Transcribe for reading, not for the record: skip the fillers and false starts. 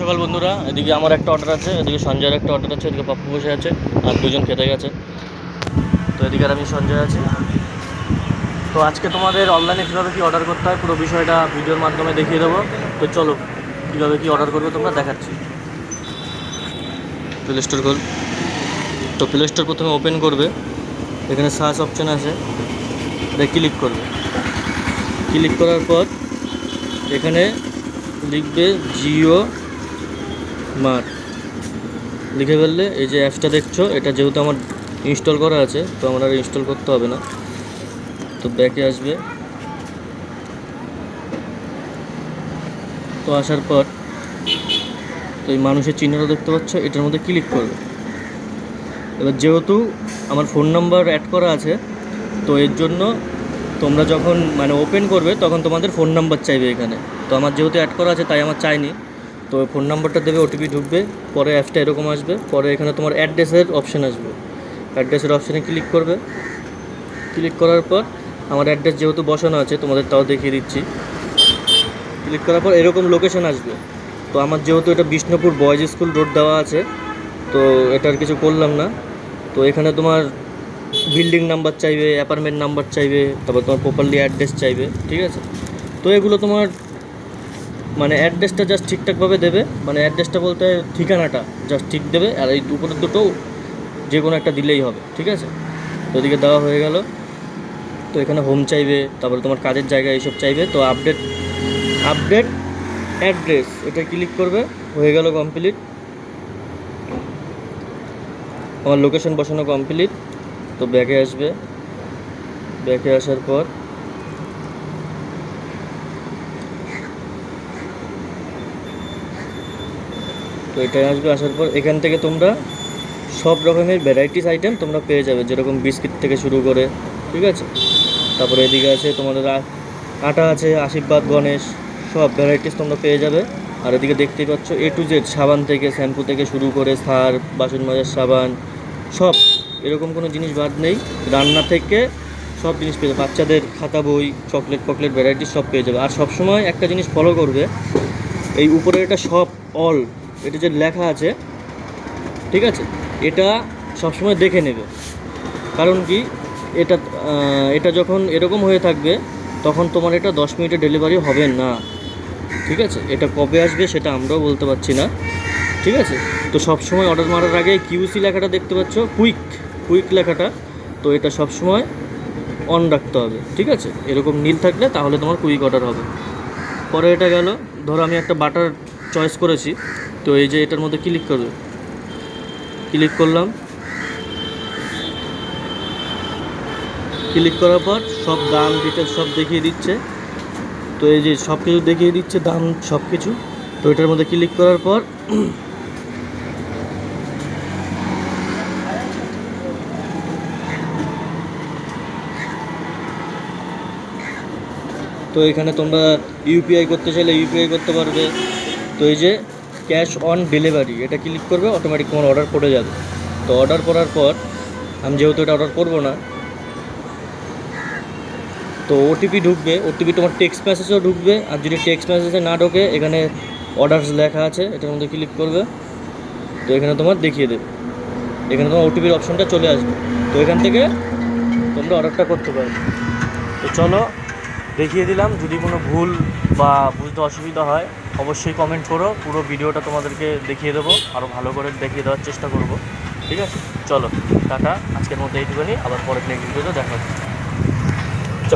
সকাল বন্ধুরা, এদিকে আমার একটা অর্ডার আছে, এদিকে সঞ্জয়ের একটা অর্ডার আছে, এদিকে পাপ্পু বসে আছে আর দুজন খেতে গেছে। তো এদিকে আর আমি সঞ্জয় আছি। তো আজকে তোমাদের অনলাইনে কীভাবে কী অর্ডার করতে হয় পুরো বিষয়টা ভিডিওর মাধ্যমে দেখিয়ে দেবো। তো চলো কীভাবে কী অর্ডার করবে তোমরা দেখাচ্ছি। প্লে স্টোর খোল। তো প্লে স্টোর প্রথমে ওপেন করবে, এখানে সার্চ অপশান আছে, এটা ক্লিক করবে। ক্লিক করার পর এখানে লিখবে জিও মার্ট, লিখে ফেললে এই যে অ্যাপসটা দেখছো, এটা যেহেতু আমার ইনস্টল করা আছে তো আমার আর ইনস্টল করতে হবে না। তো ব্যাকে আসবে, তো আসার পর তো এই মানুষের চিহ্নটা দেখতে পাচ্ছ, এটার মধ্যে ক্লিক করবে। এবার যেহেতু আমার ফোন নাম্বার অ্যাড করা আছে, তো এর জন্য তোমরা যখন ওপেন করবে তখন তোমাদের ফোন নাম্বার চাইবে এখানে। তো আমার যেহেতু অ্যাড করা আছে তাই আমার চাইনি। তো ফোন নাম্বারটা দেবে, ওটিপি ঢুকবে, পরে অ্যাপসটা এরকম আসবে, পরে এখানে তোমার অ্যাড্রেসের অপশান আসবে, অ্যাড্রেসের অপশানে ক্লিক করবে। ক্লিক করার পর আমার অ্যাড্রেস যেহেতু বসানো আছে তোমাদের তাও দেখিয়ে দিচ্ছি। ক্লিক করার পর এরকম লোকেশান আসবে। তো আমার যেহেতু এটা বিষ্ণুপুর বয়েজ স্কুল রোড দেওয়া আছে, তো এটার কিছু করলাম না। তো এখানে তোমার বিল্ডিং নাম্বার চাইবে, অ্যাপার্টমেন্ট নাম্বার চাইবে, তারপর তোমার প্রপারলি অ্যাড্রেস চাইবে, ঠিক আছে। তো এগুলো তোমার অ্যাড্রেসটা জাস্ট ঠিকঠাকভাবে দেবে, অ্যাড্রেসটা বলতে ঠিকানাটা জাস্ট ঠিক দেবে, আর এই উপরের দুটো যে কোনো একটা দিলেই হবে, ঠিক আছে। তো এদিকে দেওয়া হয়ে গেল। তো এখানে হোম চাইবে, তারপরে তোমার কাজের জায়গা এইসব চাইবে। তো আপডেট অ্যাড্রেস এটা ক্লিক করবে, হয়ে গেল কমপ্লিট। আমার লোকেশন বসানো কমপ্লিট। তো ব্যাকে আসবে, ব্যাকে আসার পর তো এটাই আসবে। আসার পর এখান থেকে তোমরা সব রকমের ভ্যারাইটিস আইটেম তোমরা পেয়ে যাবে, যেরকম বিস্কিট থেকে শুরু করে, ঠিক আছে। তারপরে এদিকে আছে তোমাদের আটা আছে, আশীর্বাদ, গণেশ, সব ভ্যারাইটিস তোমরা পেয়ে যাবে। আর এদিকে দেখতেই পাচ্ছ A to Z, সাবান থেকে শ্যাম্পু থেকে শুরু করে সার্ফ, বাসন মাজার সাবান, সব, এরকম কোনো জিনিস বাদ নেই। রান্না থেকে সব জিনিস পেয়ে যাবে, বাচ্চাদের খাতা বই, চকলেট ভ্যারাইটিস সব পেয়ে যাবে। আর সবসময় একটা জিনিস ফলো করবে, এই উপরে এটা সব অল, এটা যে লেখা আছে, ঠিক আছে, এটা সবসময় দেখে নেবে। কারণ কি, এটা যখন এরকম হয়ে থাকবে তখন তোমার এটা 10 মিনিটে ডেলিভারি হবে না, ঠিক আছে। এটা কবে আসবে সেটা আমরাও বলতে পারছি না, ঠিক আছে। তো সবসময় অর্ডার মারার আগে কিউসি লেখাটা দেখতে পাচ্ছ, কুইক লেখাটা, তো এটা সবসময় অন রাখতে হবে, ঠিক আছে। এরকম নীল থাকলে তাহলে তোমার কুইক অর্ডার হবে। পরে এটা গেল, ধরো আমি একটা বাটার চয়েস করেছি, তো এই যে এটার মধ্যে ক্লিক করবে, ক্লিক করলাম। ক্লিক করার পর সব দাম ডিটেলস সব দেখিয়ে দিচ্ছে। তো এই যে সব কিছু দেখিয়ে দিচ্ছে, দাম সব কিছু। তো এটার মধ্যে ক্লিক করার পর তো এখানে তোমরা ইউপিআই করতে চাইলে ইউপিআই করতে পারবে। তো এই যে ক্যাশ অন ডেলিভারি, এটা ক্লিক করবে, অটোমেটিক তোমার অর্ডার পড়ে যাবে। তো অর্ডার করার পর আমি যেহেতু এটা অর্ডার করবো না, তো ওটিপি ঢুকবে, ওটিপি তোমার টেক্সট মেসেজেও ঢুকবে। আর যদি টেক্সট মেসেজে না ঢোকে, এখানে অর্ডারস লেখা আছে, এটার মধ্যে ক্লিক করবে, তো এখানে তোমার দেখিয়ে দেবে, এখানে তোমার ওটিপির অপশানটা চলে আসবে। তো এখান থেকে তোমরা অর্ডারটা করতে পারবে। তো চলো দেখিয়ে দিলাম, যদি কোনো ভুল বা বুঝতে অসুবিধা হয় অবশ্যই কমেন্ট করো, পুরো ভিডিওটা তোমাদেরকে দেখিয়ে দেবো, আরও ভালো করে দেখিয়ে দেওয়ার চেষ্টা করব, ঠিক আছে। চলো টাটা, আজকের মধ্যে এইটুকুনি, আবার পরের নেক্সট ভিডিওতে দেখা হচ্ছে।